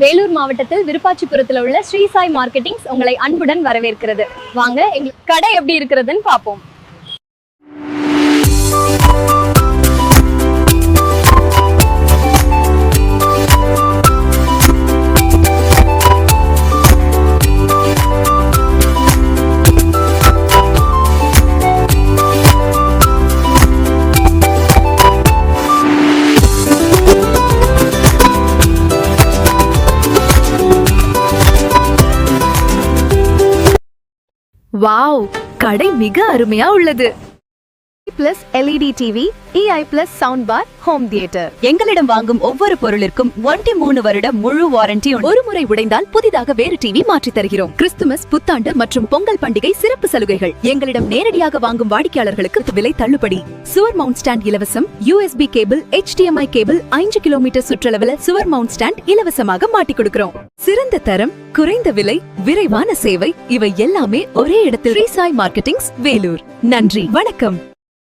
வேலூர் மாவட்டத்தில் விருப்பாச்சிபுரத்தில் உள்ள ஸ்ரீ சாய் மார்க்கெட்டிங்ஸ் உங்களை அன்புடன் வரவேற்கிறது. வாங்க எங்க கடை எப்படி இருக்கிறதுன்னு பார்ப்போம். வாவ், கடை மிக அருமையா உள்ளது. Plus LED TV, EI plus sound bar, home theatre. எங்களிடம் வாங்கும் ஒவ்வொரு பொருளிற்கும் 23 வருட முழு வாரண்டி. ஒரு முறை உடைந்தால் புதிதாக வேறு டிவி மாற்றி தருகிறோம். கிறிஸ்துமஸ், புத்தாண்டு மற்றும் பொங்கல் பண்டிகை சிறப்பு சலுகைகள். எங்களிடம் நேரடியாக வாங்கும் வாடிக்கையாளர்களுக்கு விலை தள்ளுபடி. சுவர் மவுண்ட் ஸ்டாண்ட் இலவசம். USB cable, HDMI cable 5 kilometre சுற்றளவில் சுவர் மவுண்ட் ஸ்டாண்ட் இலவசமாக மாட்டி கொடுக்கிறோம். சிறந்த தரம், குறைந்த விலை, விரைவான சேவை, இவை எல்லாமே ஒரே இடத்தில். ஸ்ரீ சாய் மார்க்கெட்டிங்ஸ், வேலூர். நன்றி, வணக்கம்.